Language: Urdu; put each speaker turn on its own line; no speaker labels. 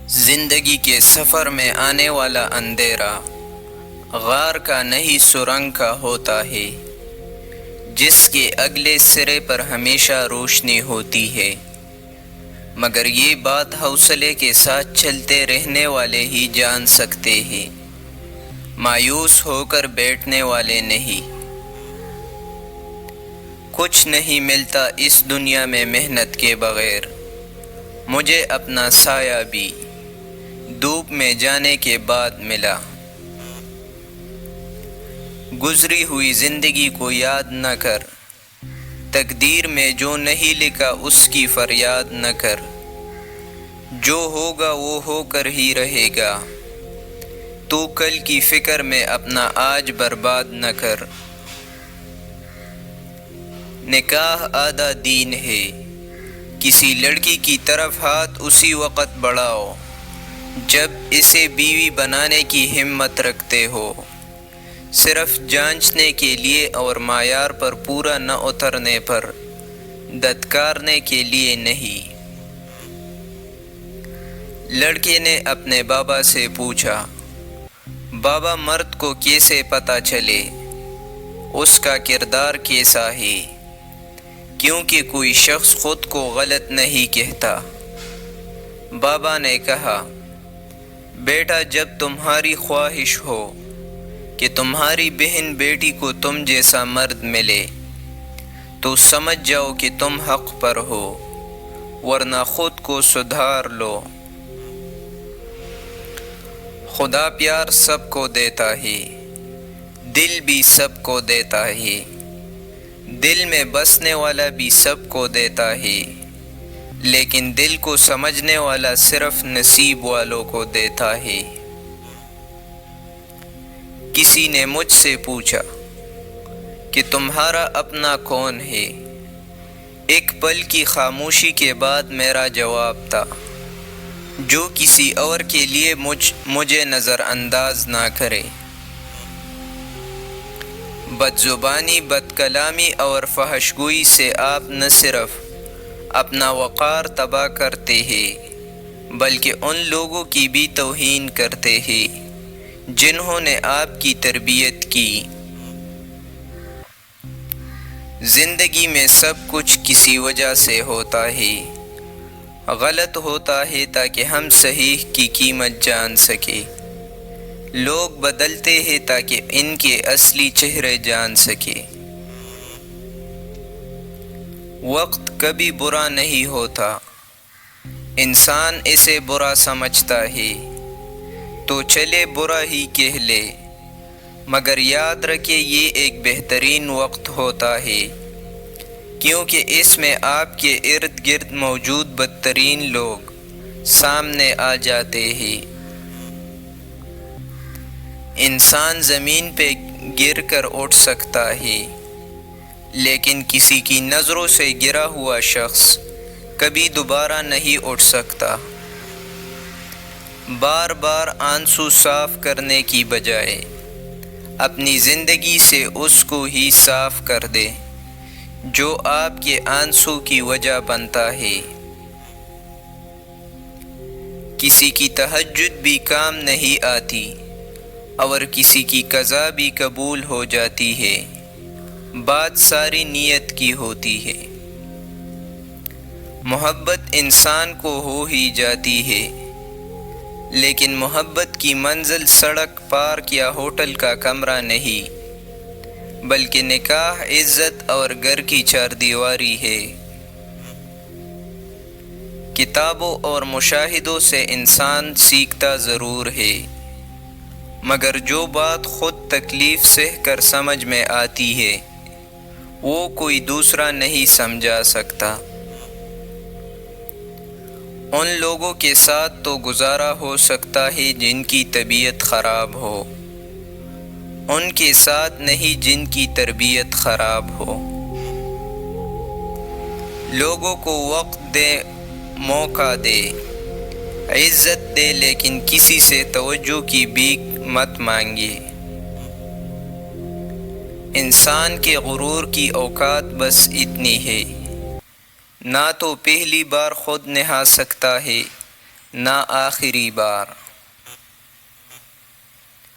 زندگی کے سفر میں آنے والا اندھیرا غار کا نہیں سرنگ کا ہوتا ہے، جس کے اگلے سرے پر ہمیشہ روشنی ہوتی ہے، مگر یہ بات حوصلے کے ساتھ چلتے رہنے والے ہی جان سکتے ہیں، مایوس ہو کر بیٹھنے والے نہیں۔ کچھ نہیں ملتا اس دنیا میں محنت کے بغیر، مجھے اپنا سایہ بھی دھوپ میں جانے کے بعد ملا۔ گزری ہوئی زندگی کو یاد نہ کر، تقدیر میں جو نہیں لکھا اس کی فریاد نہ کر، جو ہوگا وہ ہو کر ہی رہے گا، تو کل کی فکر میں اپنا آج برباد نہ کر۔ نکاح آدھا دین ہے، کسی لڑکی کی طرف ہاتھ اسی وقت بڑھاؤ جب اسے بیوی بنانے کی ہمت رکھتے ہو، صرف جانچنے کے لیے اور معیار پر پورا نہ اترنے پر دھتکارنے کے لیے نہیں۔ لڑکے نے اپنے بابا سے پوچھا، بابا مرد کو کیسے پتہ چلے اس کا کردار کیسا ہے؟ کیونکہ کوئی شخص خود کو غلط نہیں کہتا۔ بابا نے کہا، بیٹا جب تمہاری خواہش ہو کہ تمہاری بہن بیٹی کو تم جیسا مرد ملے تو سمجھ جاؤ کہ تم حق پر ہو، ورنہ خود کو سدھار لو۔ خدا پیار سب کو دیتا ہے، دل بھی سب کو دیتا ہے، دل میں بسنے والا بھی سب کو دیتا ہے، لیکن دل کو سمجھنے والا صرف نصیب والوں کو دیتا ہے۔ کسی نے مجھ سے پوچھا کہ تمہارا اپنا کون ہے؟ ایک پل کی خاموشی کے بعد میرا جواب تھا، جو کسی اور کے لیے مجھے نظر انداز نہ کرے۔ بد زبانی، بد کلامی اور فحش گوئی سے آپ نہ صرف اپنا وقار تباہ کرتے ہیں بلکہ ان لوگوں کی بھی توہین کرتے ہیں جنہوں نے آپ کی تربیت کی۔ زندگی میں سب کچھ کسی وجہ سے ہوتا ہے، غلط ہوتا ہے تاکہ ہم صحیح کی قیمت جان سکیں، لوگ بدلتے ہیں تاکہ ان کے اصلی چہرے جان سکیں۔ وقت کبھی برا نہیں ہوتا، انسان اسے برا سمجھتا ہے تو چلے برا ہی کہہ لے، مگر یاد رکھے یہ ایک بہترین وقت ہوتا ہے، کیونکہ اس میں آپ کے ارد گرد موجود بدترین لوگ سامنے آ جاتے ہیں۔ انسان زمین پہ گر کر اٹھ سکتا ہے، لیکن کسی کی نظروں سے گرا ہوا شخص کبھی دوبارہ نہیں اٹھ سکتا۔ بار بار آنسو صاف کرنے کی بجائے اپنی زندگی سے اس کو ہی صاف کر دے جو آپ کے آنسو کی وجہ بنتا ہے۔ کسی کی تہجد بھی کام نہیں آتی اور کسی کی قضا بھی قبول ہو جاتی ہے، بات ساری نیت کی ہوتی ہے۔ محبت انسان کو ہو ہی جاتی ہے، لیکن محبت کی منزل سڑک، پارک یا ہوٹل کا کمرہ نہیں، بلکہ نکاح، عزت اور گھر کی چار دیواری ہے۔ کتابوں اور مشاہدوں سے انسان سیکھتا ضرور ہے، مگر جو بات خود تکلیف سہ کر سمجھ میں آتی ہے وہ کوئی دوسرا نہیں سمجھا سکتا۔ ان لوگوں کے ساتھ تو گزارا ہو سکتا ہے جن کی طبیعت خراب ہو، ان کے ساتھ نہیں جن کی تربیت خراب ہو۔ لوگوں کو وقت دے، موقع دے، عزت دے، لیکن کسی سے توجہ کی بھیک مت مانگے۔ انسان کے غرور کی اوقات بس اتنی ہے، نہ تو پہلی بار خود نہا سکتا ہے، نہ آخری بار۔